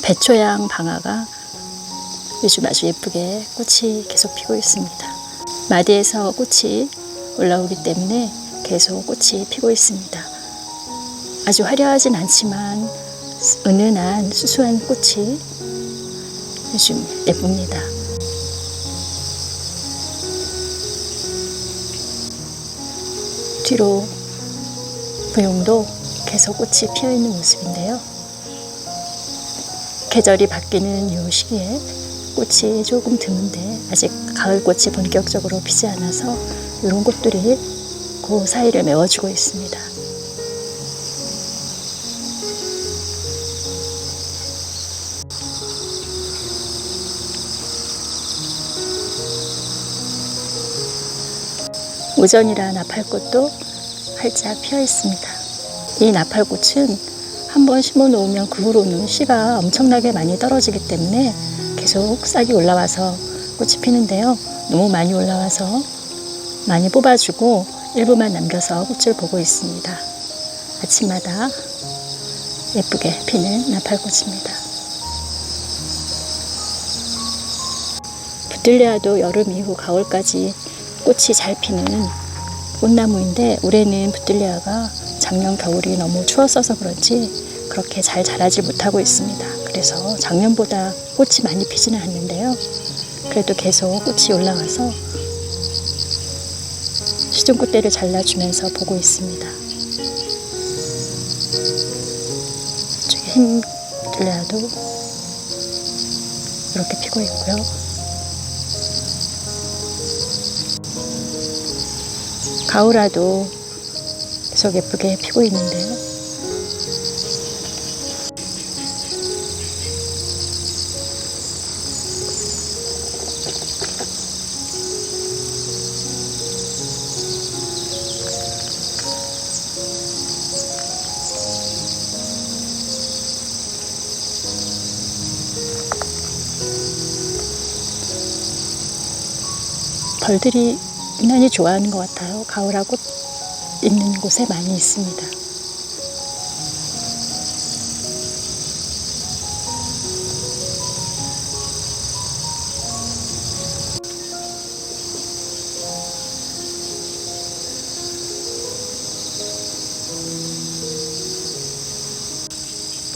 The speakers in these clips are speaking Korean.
배초양 방아가 요즘 아주 예쁘게 꽃이 계속 피고 있습니다. 마디에서 꽃이 올라오기 때문에 계속 꽃이 피고 있습니다. 아주 화려하진 않지만 은은한 수수한 꽃이 요즘 예쁩니다. 뒤로 부용도 계속 꽃이 피어 있는 모습인데요. 계절이 바뀌는 이 시기에 꽃이 조금 드문데 아직 가을꽃이 본격적으로 피지 않아서 이런 꽃들이 그 사이를 메워주고 있습니다. 오전이라 나팔꽃도 활짝 피어 있습니다. 이 나팔꽃은 한번 심어 놓으면 그 후로는 씨가 엄청나게 많이 떨어지기 때문에 계속 싹이 올라와서 꽃이 피는데요. 너무 많이 올라와서 많이 뽑아주고 일부만 남겨서 꽃을 보고 있습니다. 아침마다 예쁘게 피는 나팔꽃입니다. 부들레아도 여름 이후 가을까지 꽃이 잘 피는 꽃나무인데 올해는 부들레아가 작년 겨울이 너무 추웠어서 그런지 그렇게 잘 자라지 못하고 있습니다. 그래서 작년보다 꽃이 많이 피지는 않는데요. 그래도 계속 꽃이 올라와서 시중꽃대를 잘라주면서 보고 있습니다. 이쪽에 흰 부들레아도 이렇게 피고 있고요. 가오라도 계속 예쁘게 피고 있는데요. 벌들이 유난히 좋아하는 것 같아요. 가을하고 있는 곳에 많이 있습니다.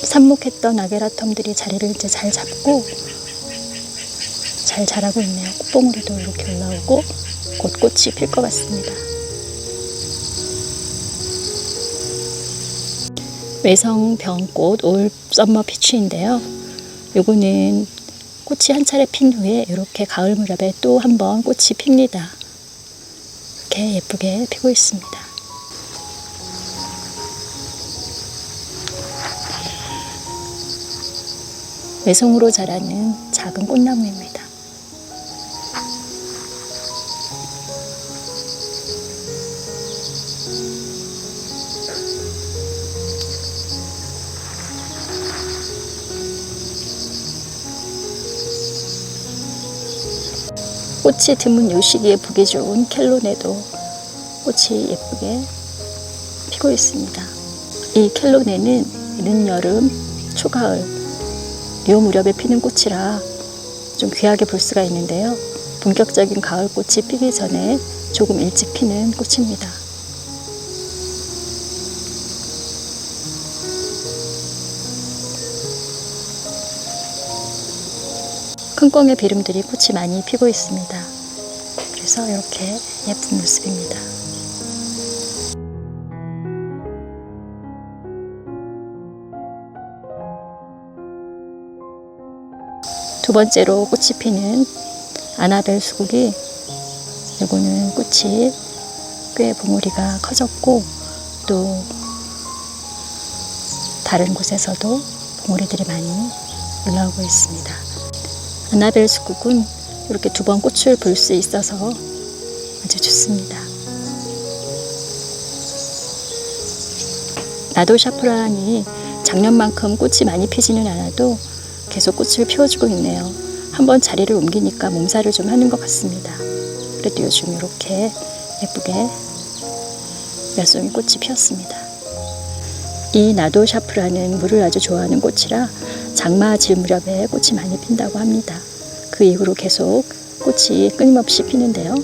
삽목했던 아게라텀들이 자리를 이제 잘 잡고 잘 자라고 있네요. 꽃봉오리도 이렇게 올라오고 곧 꽃이 필 것 같습니다. 외성병꽃 올 썸머 피치인데요. 요거는 꽃이 한 차례 핀 후에 이렇게 가을 무렵에 또 한 번 꽃이 핍니다. 이렇게 예쁘게 피고 있습니다. 외성으로 자라는 작은 꽃나무입니다. 꽃이 드문 요 시기에 보기 좋은 켈로네도 꽃이 예쁘게 피고 있습니다. 이 켈로네는 늦여름, 초가을 요 무렵에 피는 꽃이라 좀 귀하게 볼 수가 있는데요. 본격적인 가을꽃이 피기 전에 조금 일찍 피는 꽃입니다. 큰 꽁의 비름들이 꽃이 많이 피고 있습니다. 그래서 이렇게 예쁜 모습입니다. 두 번째로 꽃이 피는 아나벨 수국이 이거는 꽃이 꽤 봉우리가 커졌고 또 다른 곳에서도 봉우리들이 많이 올라오고 있습니다. 아나벨 수국은 이렇게 두 번 꽃을 볼 수 있어서 아주 좋습니다. 나도 샤프란이 작년만큼 꽃이 많이 피지는 않아도 계속 꽃을 피워주고 있네요. 한번 자리를 옮기니까 몸살을 좀 하는 것 같습니다. 그래도 요즘 이렇게 예쁘게 몇 송이 꽃이 피었습니다. 이 나도 샤프란은 물을 아주 좋아하는 꽃이라 장마 질 무렵에 꽃이 많이 핀다고 합니다. 그 이후로 계속 꽃이 끊임없이 피는데요.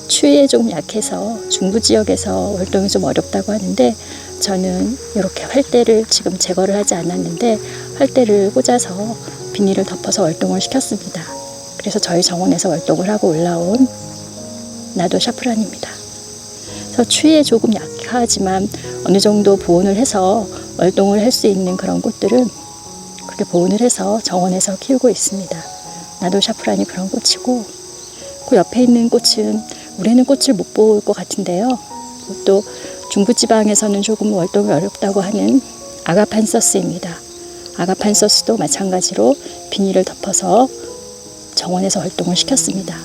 추위에 좀 약해서 중부 지역에서 활동이 좀 어렵다고 하는데, 저는 이렇게 활대를 지금 제거를 하지 않았는데 활대를 꽂아서 비닐을 덮어서 월동을 시켰습니다. 그래서 저희 정원에서 월동을 하고 올라온 나도 샤프란입니다. 그래서 추위에 조금 약하지만 어느 정도 보온을 해서 월동을 할 수 있는 그런 꽃들은 그렇게 보온을 해서 정원에서 키우고 있습니다. 나도 샤프란이 그런 꽃이고, 그 옆에 있는 꽃은 올해는 꽃을 못 볼 것 같은데요. 또 중부지방에서는 조금 월동이 어렵다고 하는 아가판서스입니다. 아가판서스도 마찬가지로 비닐을 덮어서 정원에서 활동을 시켰습니다.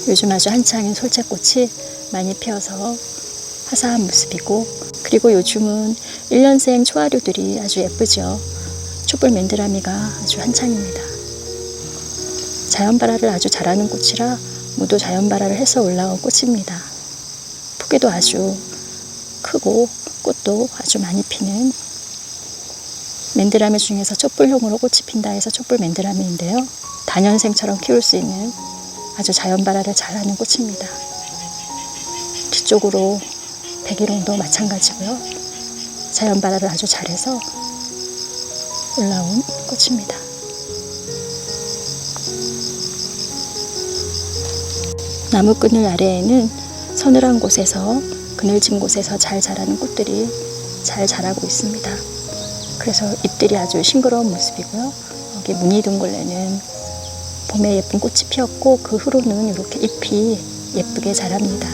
요즘 아주 한창인 솔채꽃이 많이 피어서 화사한 모습이고, 그리고 요즘은 1년생 초하류들이 아주 예쁘죠. 촛불 맨드라미가 아주 한창입니다. 자연발화를 아주 잘하는 꽃이라 모두 자연발화를 해서 올라온 꽃입니다. 포기도 아주 크고 꽃도 아주 많이 피는 맨드라미 중에서 촛불형으로 꽃이 핀다 해서 촛불 맨드라미인데요. 단연생처럼 키울 수 있는 아주 자연발화를 잘하는 꽃입니다. 뒤쪽으로 백일홍도 마찬가지고요. 자연발화를 아주 잘해서 올라온 꽃입니다. 나무 그늘 아래에는 서늘한 곳에서, 그늘진 곳에서 잘 자라는 꽃들이 잘 자라고 있습니다. 그래서 잎들이 아주 싱그러운 모습이고요. 여기 무늬둥글레는 봄에 예쁜 꽃이 피었고, 그 후로는 이렇게 잎이 예쁘게 자랍니다.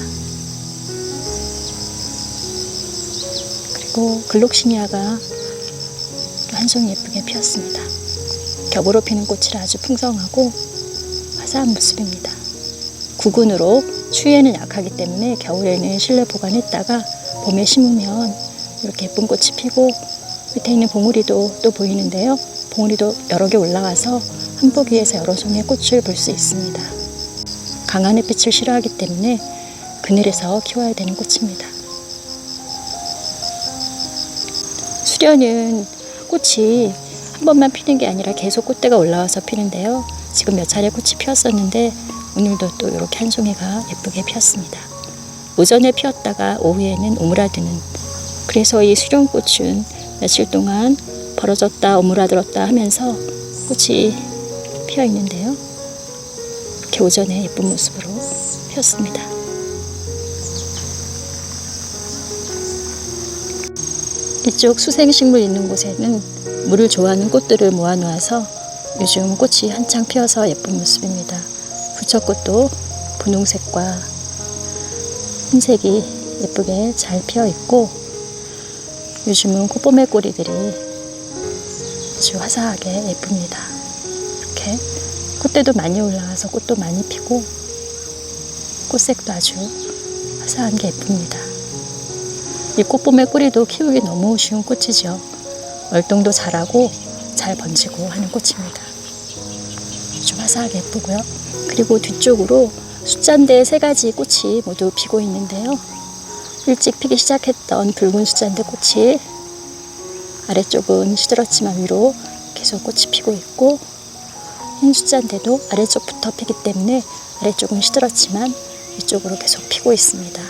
그리고 글록시니아가 한 송이 예쁘게 피었습니다. 겹으로 피는 꽃이라 아주 풍성하고 화사한 모습입니다. 구근으로 추위에는 약하기 때문에 겨울에는 실내 보관했다가 봄에 심으면 이렇게 예쁜 꽃이 피고, 밑에 있는 봉우리도 또 보이는데요. 봉우리도 여러 개 올라와서 한 포기에서 여러 송이의 꽃을 볼 수 있습니다. 강한 햇빛을 싫어하기 때문에 그늘에서 키워야 되는 꽃입니다. 수련은 꽃이 한 번만 피는 게 아니라 계속 꽃대가 올라와서 피는데요. 지금 몇 차례 꽃이 피었었는데 오늘도 또 이렇게 한 송이가 예쁘게 피었습니다. 오전에 피었다가 오후에는 오므라드는, 그래서 이 수련꽃은 며칠 동안 벌어졌다 오므라들었다 하면서 꽃이 피어 있는데요. 이렇게 오전에 예쁜 모습으로 피었습니다. 이쪽 수생식물 있는 곳에는 물을 좋아하는 꽃들을 모아놓아서 요즘 꽃이 한창 피어서 예쁜 모습입니다. 부처꽃도 분홍색과 흰색이 예쁘게 잘 피어 있고, 요즘은 꽃보매 꼬리들이 아주 화사하게 예쁩니다. 이렇게 꽃대도 많이 올라와서 꽃도 많이 피고 꽃색도 아주 화사한 게 예쁩니다. 이 꽃보매 꼬리도 키우기 너무 쉬운 꽃이죠. 월동도 잘하고 잘 번지고 하는 꽃입니다. 아주 화사하게 예쁘고요. 그리고 뒤쪽으로 숫잔대 3가지 꽃이 모두 피고 있는데요. 일찍 피기 시작했던 붉은 숫잔대 꽃이 아래쪽은 시들었지만 위로 계속 꽃이 피고 있고, 흰 숫잔대도 아래쪽부터 피기 때문에 아래쪽은 시들었지만 위쪽으로 계속 피고 있습니다.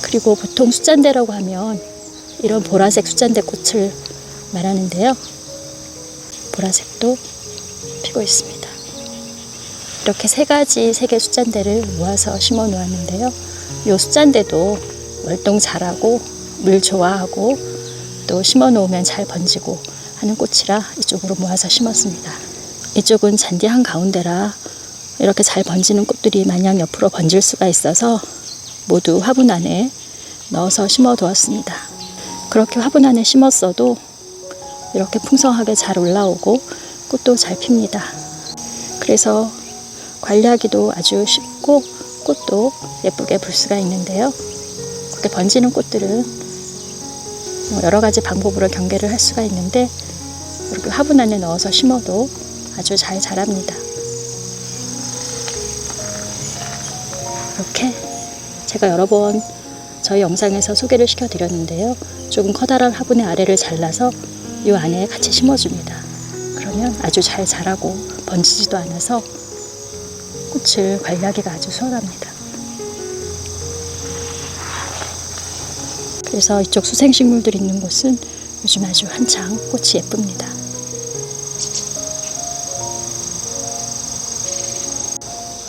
그리고 보통 숫잔대라고 하면 이런 보라색 숫잔대 꽃을 말하는데요. 보라색도 피고 있습니다. 이렇게 3개 숫잔대를 모아서 심어 놓았는데요. 이 숫잔대도 월동 잘하고 물 좋아하고 또 심어 놓으면 잘 번지고 하는 꽃이라 이쪽으로 모아서 심었습니다. 이쪽은 잔디 한가운데라 이렇게 잘 번지는 꽃들이 마냥 옆으로 번질 수가 있어서 모두 화분 안에 넣어서 심어 두었습니다. 그렇게 화분 안에 심었어도 이렇게 풍성하게 잘 올라오고 꽃도 잘 핍니다. 그래서 관리하기도 아주 쉽고 꽃도 예쁘게 볼 수가 있는데요. 그렇게 번지는 꽃들은 여러 가지 방법으로 경계를 할 수가 있는데, 이렇게 화분 안에 넣어서 심어도 아주 잘 자랍니다. 이렇게 제가 여러 번 저희 영상에서 소개를 시켜드렸는데요. 조금 커다란 화분의 아래를 잘라서 이 안에 같이 심어줍니다. 그러면 아주 잘 자라고 번지지도 않아서 꽃을 관리하기가 아주 수월합니다. 그래서 이쪽 수생식물들이 있는 곳은 요즘 아주 한창 꽃이 예쁩니다.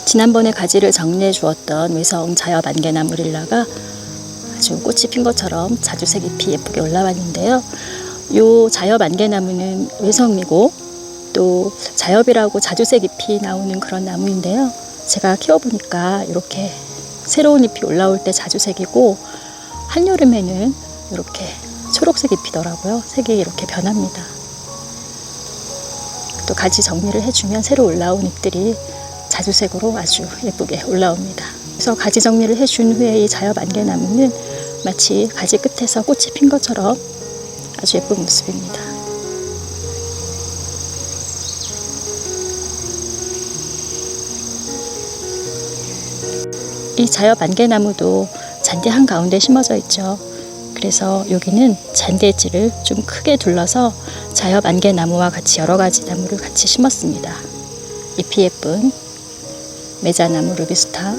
지난번에 가지를 정리해 주었던 외성 자엽 안개나무릴라가 아주 꽃이 핀 것처럼 자주색 잎이 예쁘게 올라왔는데요. 이 자엽 안개나무는 외성이고 또 자엽이라고 자주색 잎이 나오는 그런 나무인데요. 제가 키워보니까 이렇게 새로운 잎이 올라올 때 자주색이고 한여름에는 이렇게 초록색 잎이더라고요. 색이 이렇게 변합니다. 또 가지 정리를 해주면 새로 올라온 잎들이 자주색으로 아주 예쁘게 올라옵니다. 그래서 가지 정리를 해준 후에 이 자엽 안개나무는 마치 가지 끝에서 꽃이 핀 것처럼 아주 예쁜 모습입니다. 이 자엽 안개나무도 잔디 한가운데 심어져 있죠. 그래서 여기는 잔디엣지를 좀 크게 둘러서 자엽 안개나무와 같이 여러 가지 나무를 같이 심었습니다. 잎이 예쁜 메자나무 루비스타,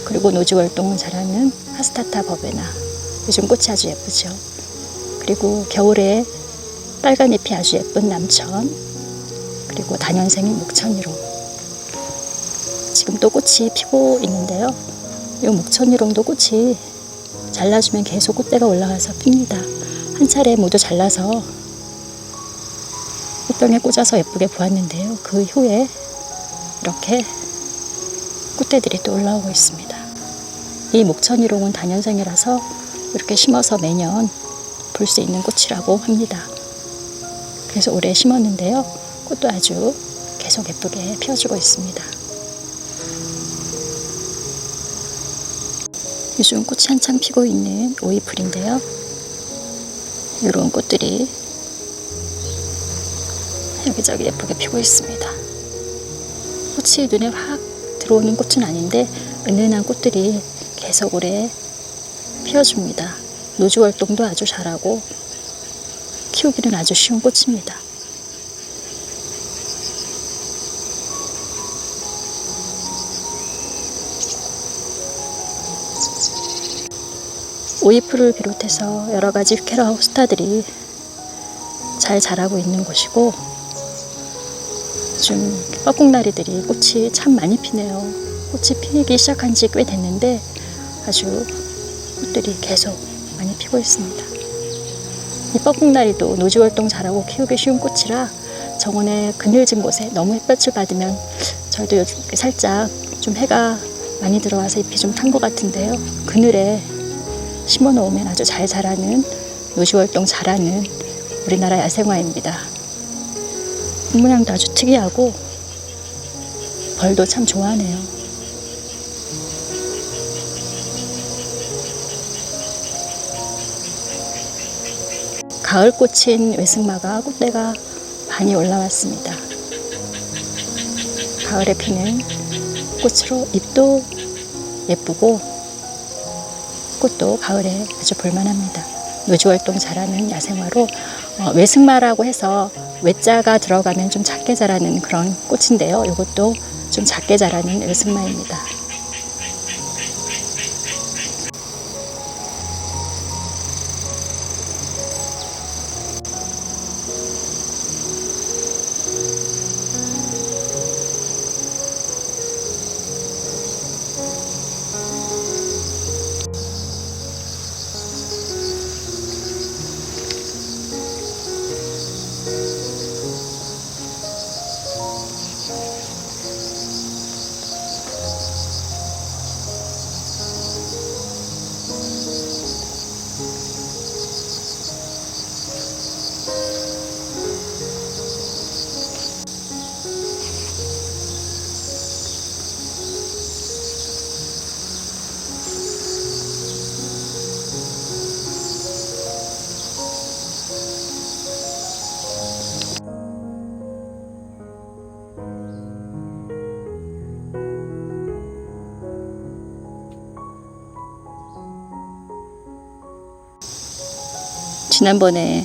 그리고 노지월동을 자라는 하스타타 버베나, 요즘 꽃이 아주 예쁘죠. 그리고 겨울에 빨간 잎이 아주 예쁜 남천, 그리고 다년생인 목천이롱. 지금 또 꽃이 피고 있는데요. 이 목천이롱도 꽃이 잘라주면 계속 꽃대가 올라와서 핍니다. 한 차례 모두 잘라서 꽃병에 꽂아서 예쁘게 보았는데요. 그 후에 이렇게 꽃대들이 또 올라오고 있습니다. 이 목천이롱은 다년생이라서 이렇게 심어서 매년 볼 수 있는 꽃이라고 합니다. 그래서 올해 심었는데요. 꽃도 아주 계속 예쁘게 피어주고 있습니다. 요즘 꽃이 한창 피고 있는 오이풀인데요. 이런 꽃들이 여기저기 예쁘게 피고 있습니다. 꽃이 눈에 확 들어오는 꽃은 아닌데 은은한 꽃들이 계속 오래 피어줍니다. 노지월동도 아주 잘하고 키우기는 아주 쉬운 꽃입니다. 오이풀을 비롯해서 여러 가지 휘케라 호스타들이 잘 자라고 있는 곳이고, 요즘 뻐꾹나리들이 꽃이 참 많이 피네요. 꽃이 피기 시작한 지 꽤 됐는데 아주 꽃들이 계속 많이 피고 있습니다. 이 뻐꾹나리도 노지월동 잘하고 키우기 쉬운 꽃이라 정원의 그늘진 곳에 너무 햇볕을 받으면 저희도 요즘 살짝 좀 해가 많이 들어와서 잎이 좀 탄 것 같은데요. 그늘에 심어 놓으면 아주 잘 자라는, 노지월동 잘하는 우리나라 야생화입니다. 꽃 모양도 아주 특이하고 벌도 참 좋아하네요. 가을꽃인 외승마가 꽃대가 많이 올라왔습니다. 가을에 피는 꽃으로 잎도 예쁘고 꽃도 가을에 아주 볼만합니다. 노지월동 잘하는 야생화로 외승마라고 해서 외자가 들어가면 좀 작게 자라는 그런 꽃인데요. 이것도 좀 작게 자라는 외승마입니다. 지난번에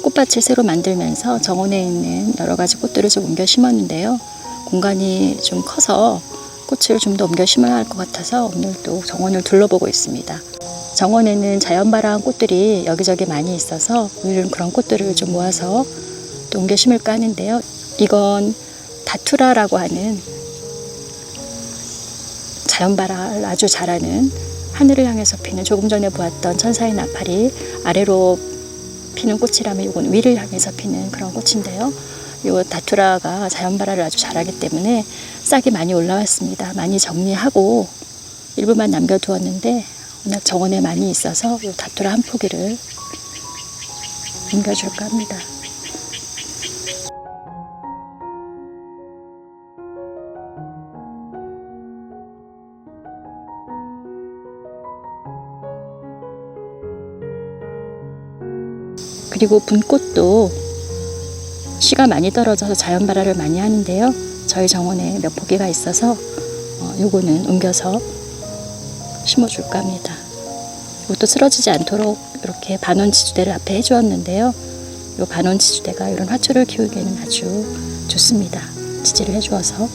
꽃밭을 새로 만들면서 정원에 있는 여러 가지 꽃들을 좀 옮겨 심었는데요. 공간이 좀 커서 꽃을 좀 더 옮겨 심어야 할 것 같아서 오늘 또 정원을 둘러보고 있습니다. 정원에는 자연발화한 꽃들이 여기저기 많이 있어서 오늘은 그런 꽃들을 좀 모아서 또 옮겨 심을까 하는데요. 이건 다투라라고 하는 자연발화를 아주 잘하는 하늘을 향해서 피는, 조금 전에 보았던 천사의 나팔이 아래로 피는 꽃이라면 이건 위를 향해서 피는 그런 꽃인데요. 이 다투라가 자연발화를 아주 잘하기 때문에 싹이 많이 올라왔습니다. 많이 정리하고 일부만 남겨두었는데 워낙 정원에 많이 있어서 이 다투라 한 포기를 옮겨줄까 합니다. 그리고 분꽃도 씨가 많이 떨어져서 자연발화를 많이 하는데요. 저희 정원에 몇 포기가 있어서 요거는 옮겨서 심어줄까 합니다. 이것도 쓰러지지 않도록 이렇게 반원지주대를 앞에 해주었는데요. 이 반원지주대가 이런 화초를 키우기에는 아주 좋습니다. 지지를 해주어서.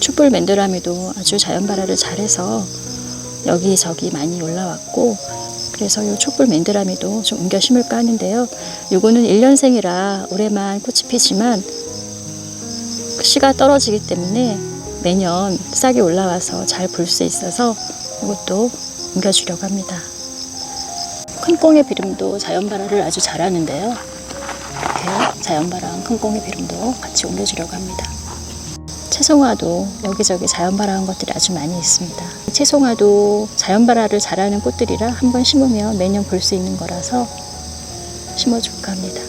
촛불 맨드라미도 아주 자연발화를 잘해서 여기저기 많이 올라왔고, 그래서 이 촛불 맨드라미도 좀 옮겨 심을까 하는데요. 요거는 1년생이라 올해만 꽃이 피지만 씨가 떨어지기 때문에 매년 싹이 올라와서 잘 볼 수 있어서 이것도 옮겨주려고 합니다. 큰꽁의 비름도 자연발화를 아주 잘하는데요. 이렇게 자연발화한 큰꽁의 비름도 같이 옮겨주려고 합니다. 채송화도 여기저기 자연발화한 것들이 아주 많이 있습니다. 채송화도 자연발화를 잘하는 꽃들이라 한번 심으면 매년 볼 수 있는 거라서 심어줄까 합니다.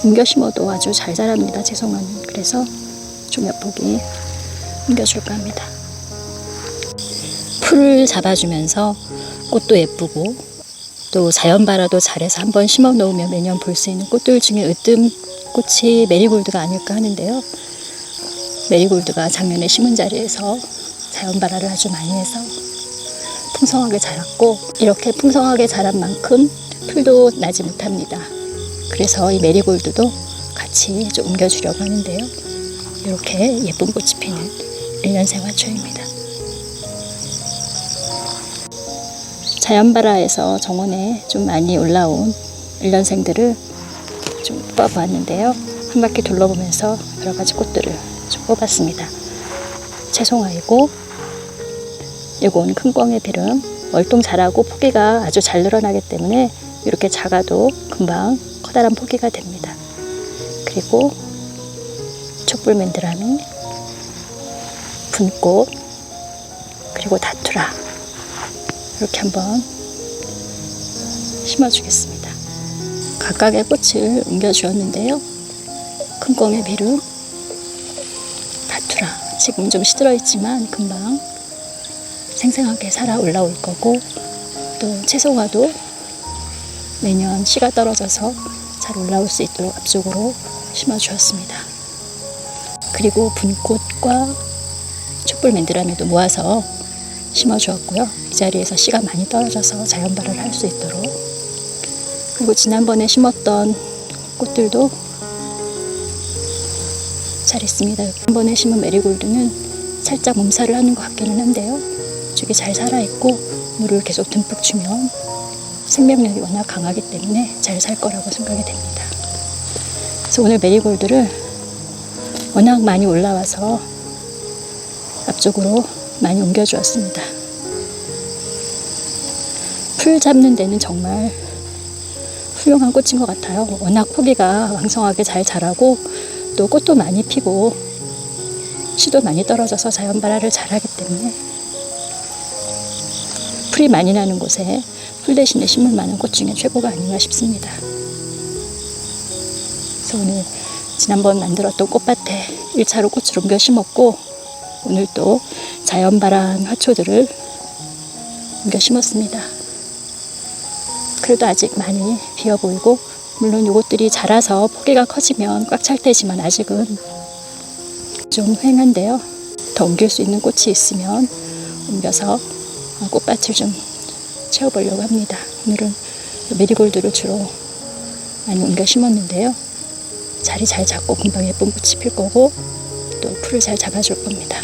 옮겨 심어도 아주 잘 자랍니다. 채송화는. 그래서 좀 몇 포기 옮겨줄까 합니다. 풀을 잡아주면서 꽃도 예쁘고 또 자연발화도 잘해서 한번 심어 놓으면 매년 볼 수 있는 꽃들 중에 으뜸꽃이 메리골드가 아닐까 하는데요. 메리골드가 작년에 심은 자리에서 자연발화를 아주 많이 해서 풍성하게 자랐고, 이렇게 풍성하게 자란 만큼 풀도 나지 못합니다. 그래서 이 메리골드도 같이 좀 옮겨주려고 하는데요. 이렇게 예쁜 꽃이 피는 1년생 화초입니다. 자연발화에서 정원에 좀 많이 올라온 1년생들을 좀 뽑아보았는데요. 한 바퀴 둘러보면서 여러 가지 꽃들을 좀 뽑았습니다. 채송화이고, 이건 큰꽁의 비름. 월동 잘하고 포기가 아주 잘 늘어나기 때문에 이렇게 작아도 금방 커다란 포기가 됩니다. 그리고 촛불 맨드라미, 분꽃, 그리고 다투라 이렇게 한번 심어주겠습니다. 각각의 꽃을 옮겨주었는데요. 큰꽁의 비름, 다투라 지금 좀 시들어 있지만 금방 생생하게 살아 올라올 거고, 또 채송화도 매년 씨가 떨어져서 잘 올라올 수 있도록 앞쪽으로 심어주었습니다. 그리고 분꽃과 촛불 맨드라미도 모아서 심어주었고요. 이 자리에서 씨가 많이 떨어져서 자연발화를 할 수 있도록. 그리고 지난번에 심었던 꽃들도 잘 있습니다. 한 번에 심은 메리골드는 살짝 몸살을 하는 것 같기는 한데요. 이쪽이 잘 살아있고 물을 계속 듬뿍 주면 생명력이 워낙 강하기 때문에 잘 살 거라고 생각이 됩니다. 그래서 오늘 메리골드를 워낙 많이 올라와서 앞쪽으로 많이 옮겨주었습니다. 풀 잡는 데는 정말 훌륭한 꽃인 것 같아요. 워낙 포기가 왕성하게 잘 자라고 또 꽃도 많이 피고 씨도 많이 떨어져서 자연발화를 잘하기 때문에 풀이 많이 나는 곳에 풀 대신에 심을 만한 꽃 중에 최고가 아닌가 싶습니다. 그래서 오늘 지난번 만들었던 꽃밭에 1차로 꽃을 옮겨 심었고 오늘 또 자연발한 화초들을 옮겨 심었습니다. 그래도 아직 많이 비어 보이고 물론 이것들이 자라서 포기가 커지면 꽉 찰 테지만 아직은 좀 휑한데요. 더 옮길 수 있는 꽃이 있으면 옮겨서 꽃밭을 좀 채워보려고 합니다. 오늘은 메리골드를 주로 많이 옮겨 심었는데요. 자리 잘 잡고 금방 예쁜 꽃이 필 거고 또 풀을 잘 잡아줄 겁니다.